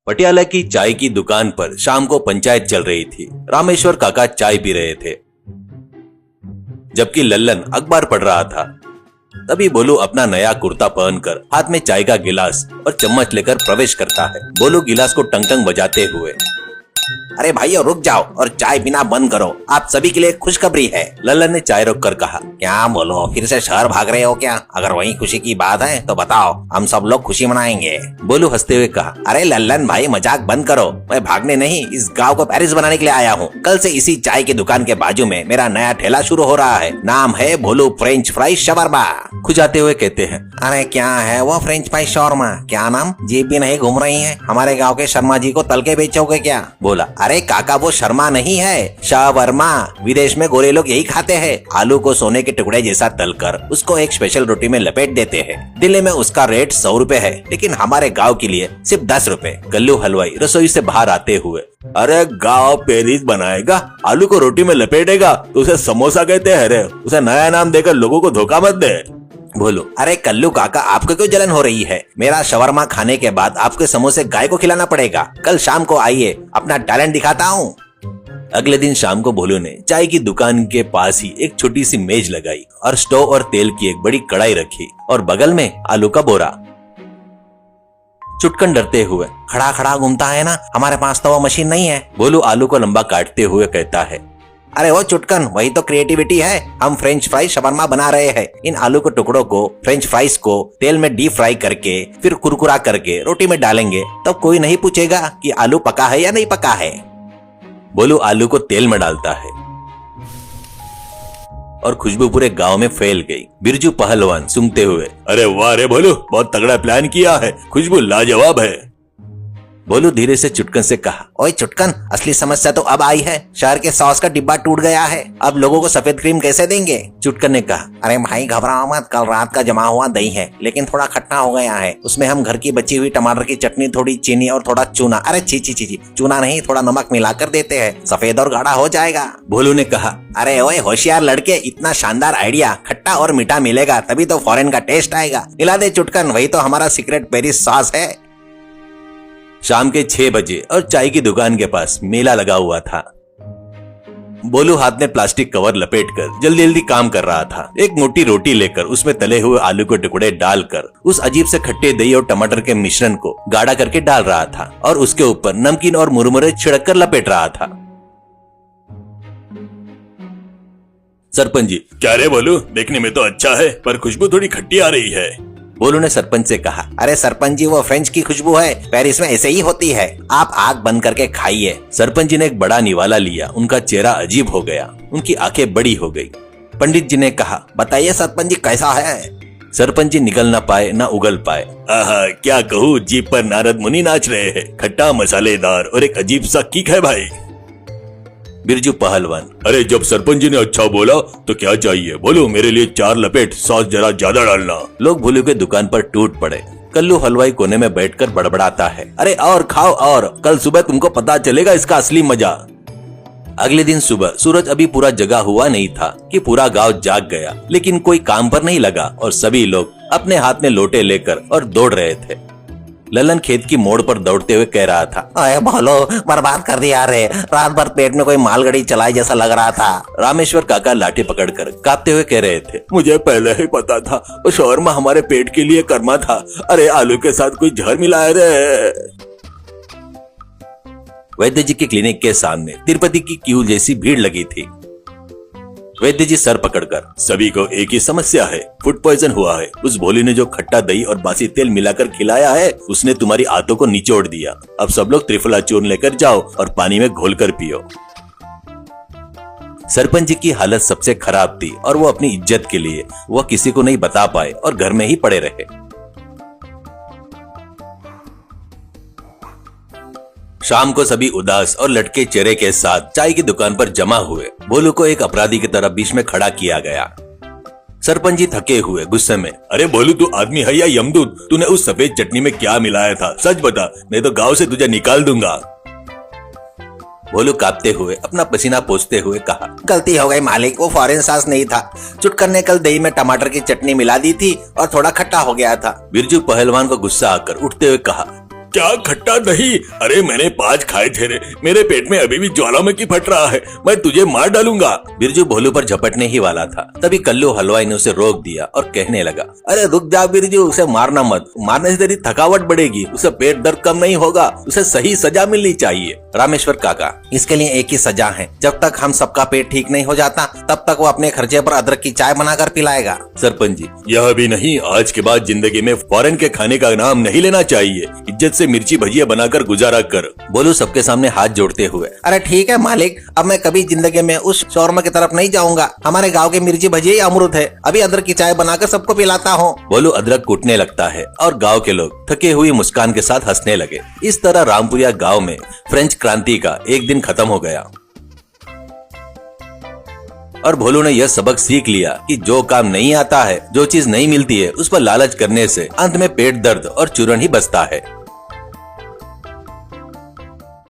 पटियाला की चाय की दुकान पर शाम को पंचायत चल रही थी। रामेश्वर काका चाय पी रहे थे जबकि लल्लन अखबार पढ़ रहा था। तभी बोलू अपना नया कुर्ता पहनकर हाथ में चाय का गिलास और चम्मच लेकर प्रवेश करता है। बोलू गिलास को टंग टंग बजाते हुए, अरे भाइयों रुक जाओ और चाय पीना बंद करो, आप सभी के लिए खुशखबरी है। लल्लन ने चाय रोक कर कहा, क्या बोलो, फिर से शहर भाग रहे हो क्या? अगर वही खुशी की बात है तो बताओ, हम सब लोग खुशी मनाएंगे। बोलू हंसते हुए कहा, अरे लल्लन भाई मजाक बंद करो, मैं भागने नहीं इस गांव को पेरिस बनाने के लिए आया हूँ। कल से इसी चाय की दुकान के बाजू में मेरा नया ठेला शुरू हो रहा है, नाम है भोलू फ्रेंच फ्राई शवरमा। खुजाते हुए कहते हैं, अरे क्या है वो फ्रेंच फ्राई शवरमा? क्या नाम, जीप भी नहीं घूम रही है? हमारे गाँव के शर्मा जी को तल के बेचोगे क्या? बोला, अरे काका वो शर्मा नहीं है, शावरमा। विदेश में गोरे लोग यही खाते हैं। आलू को सोने के टुकड़े जैसा तलकर उसको एक स्पेशल रोटी में लपेट देते हैं। दिल्ली में उसका रेट 100 रुपए है, लेकिन हमारे गांव के लिए सिर्फ 10 रुपए। कल्लू हलवाई रसोई से बाहर आते हुए, अरे गांव पेरिस बनाएगा, आलू को रोटी में लपेटेगा तो उसे समोसा कहते हैं रे। उसे नया नाम देकर लोगों को धोखा मत दे। बोलो, अरे कल्लू काका आपको क्यों जलन हो रही है? मेरा शवरमा खाने के बाद आपके समोसे गाय को खिलाना पड़ेगा। कल शाम को आइए, अपना टैलेंट दिखाता हूँ। अगले दिन शाम को भोलू ने चाय की दुकान के पास ही एक छोटी सी मेज लगाई और स्टोव और तेल की एक बड़ी कढ़ाई रखी और बगल में आलू का बोरा। चुटकन डरते हुए, खड़ा खड़ा घूमता है ना, हमारे पास तो वो मशीन नहीं है। भोलू आलू को लंबा काटते हुए कहता है, अरे वो चुटकन, वही तो क्रिएटिविटी है। हम फ्रेंच फ्राई शवरमा बना रहे हैं। इन आलू के टुकड़ों को, फ्रेंच फ्राइज को तेल में डीप फ्राई करके फिर कुरकुरा करके रोटी में डालेंगे, तब कोई नहीं पूछेगा कि आलू पका है या नहीं पका है। बोलू आलू को तेल में डालता है और खुशबू पूरे गांव में फैल गई। बिरजू पहलवान सूंघते हुए, अरे वाह रे भोलू, बहुत तगड़ा प्लान किया है, खुशबू लाजवाब है। बोलू धीरे से चुटकन से कहा, ओए चुटकन, असली समस्या तो अब आई है। शहर के सॉस का डिब्बा टूट गया है, अब लोगों को सफेद क्रीम कैसे देंगे? चुटकन ने कहा, अरे भाई घबराओ मत, कल रात का जमा हुआ दही है, लेकिन थोड़ा खट्टा हो गया है। उसमें हम घर की बची हुई टमाटर की चटनी, थोड़ी चीनी और थोड़ा चूना, अरे छी छी छी, चूना नहीं, थोड़ा नमक मिलाकर देते हैं, सफेद और गाढ़ा हो जाएगा। भोलू ने कहा, अरे ओए होशियार लड़के, इतना शानदार आइडिया, खट्टा और मीठा मिलेगा तभी तो फॉरेन का टेस्ट आएगा। मिला दे चुटकन, वही तो हमारा सीक्रेट पेरिस सॉस है। शाम के 6 बजे और चाय की दुकान के पास मेला लगा हुआ था। बोलू हाथ में प्लास्टिक कवर लपेटकर जल्दी जल्दी काम कर रहा था। एक मोटी रोटी लेकर उसमें तले हुए आलू के टुकड़े डालकर उस अजीब से खट्टे दही और टमाटर के मिश्रण को गाढ़ा करके डाल रहा था और उसके ऊपर नमकीन और मुरमुरे छिड़क कर लपेट रहा था। सरपंच जी, क्या रे बोलू, देखने में तो अच्छा है पर खुशबू थोड़ी खट्टी आ रही है। बोलू ने सरपंच से कहा, अरे सरपंच जी, वो फ्रेंच की खुशबू है, पेरिस में ऐसे ही होती है, आप आग बंद करके खाइए। सरपंच जी ने एक बड़ा निवाला लिया। उनका चेहरा अजीब हो गया, उनकी आंखें बड़ी हो गई। पंडित जी ने कहा, बताइए सरपंच जी कैसा है? सरपंच जी निकल ना पाए ना उगल पाए। आहा, क्या कहूँ, जीप पर नारद मुनि नाच रहे हैं, खट्टा मसालेदार और एक अजीब सा किक है भाई। बिरजू पहलवान, अरे जब सरपंच जी ने अच्छा बोला तो क्या चाहिए, बोलो मेरे लिए 4 लपेट, सॉस जरा ज्यादा डालना। लोग भोलू के दुकान पर टूट पड़े। कल्लू हलवाई कोने में बैठकर बड़बड़ाता है, अरे और खाओ और, कल सुबह तुमको पता चलेगा इसका असली मजा। अगले दिन सुबह सूरज अभी पूरा जगा हुआ नहीं था कि पूरा गांव जाग गया, लेकिन कोई काम पर नहीं लगा और सभी लोग अपने हाथ में लोटे लेकर और दौड़ रहे थे। ललन खेत की मोड़ पर दौड़ते हुए कह रहा था, अरे भोलो, बर्बाद कर दिया रे, रात भर पेट में कोई मालगाड़ी चलाई जैसा लग रहा था। रामेश्वर काका लाठी पकड़कर कांपते हुए कह रहे थे, मुझे पहले ही पता था वो शौरमा हमारे पेट के लिए कर्मा था। अरे आलू के साथ कोई जहर मिलाया रे। वैद्य जी के क्लिनिक के सामने तिरुपति की क्यू जैसी भीड़ लगी थी। वैद्य जी सर पकड़कर, सभी को एक ही समस्या है, फूड पॉइजन हुआ है। उस भोली ने जो खट्टा दही और बासी तेल मिलाकर खिलाया है, उसने तुम्हारी आंतों को निचोड़ दिया। अब सब लोग त्रिफला चूर्ण लेकर जाओ और पानी में घोलकर पियो। सरपंच जी की हालत सबसे खराब थी और वो अपनी इज्जत के लिए वह किसी को नहीं बता पाए और घर में ही पड़े रहे। शाम को सभी उदास और लटके चेहरे के साथ चाय की दुकान पर जमा हुए। भोलू को एक अपराधी की तरह बीच में खड़ा किया गया। सरपंच जी थके हुए गुस्से में, अरे भोलू तू आदमी है या यमदूत? तूने उस सफेद चटनी में क्या मिलाया था, सच बता, नहीं तो गांव से तुझे निकाल दूंगा। भोलू कांपते हुए अपना पसीना पोंछते हुए कहा, गलती हो गई मालिक, वो फॉरेन सॉस नहीं था। चुटकन ने कल दही में टमाटर की चटनी मिला दी थी और थोड़ा खट्टा हो गया था। बिरजू पहलवान को गुस्सा आकर उठते हुए कहा, क्या खट्टा दही? अरे मैंने 5 खाए थे रे, मेरे पेट में अभी भी ज्वालामुखी फट रहा है, मैं तुझे मार डालूंगा। बिरजू भोलू पर झपटने ही वाला था, तभी कल्लू हलवाई ने उसे रोक दिया और कहने लगा, अरे रुक जा बिरजू, उसे मारना मत, मारने से तेरी थकावट बढ़ेगी, उसे पेट दर्द कम नहीं होगा, उसे सही सजा मिलनी चाहिए। रामेश्वर काका, इसके लिए एक ही सजा है, जब तक हम सबका पेट ठीक नहीं हो जाता तब तक वो अपने खर्चे पर अदरक की चाय बनाकर पिलाएगा। सरपंच जी, यह भी नहीं, आज के बाद जिंदगी में फॉरेन के खाने का नाम नहीं लेना चाहिए, इज्जत से मिर्ची भजिया बनाकर गुजारा कर। बोलू सबके सामने हाथ जोड़ते हुए, अरे ठीक है मालिक, अब मैं कभी जिंदगी में उस शौरमा की तरफ नहीं जाऊंगा, हमारे गांव के मिर्ची भजिया ही अमृत है, अभी अदरक की चाय बनाकर सबको पिलाता हूँ। बोलू अदरक कूटने लगता है और गांव के लोग थके हुई मुस्कान के साथ हंसने लगे। इस तरह रामपुरिया गांव में फ्रेंच क्रांति का एक दिन खत्म हो गया और भोलू ने यह सबक सीख लिया कि जो काम नहीं आता है, जो चीज नहीं मिलती है, उस पर लालच करने से अंत में पेट दर्द और चूरन ही बचता है।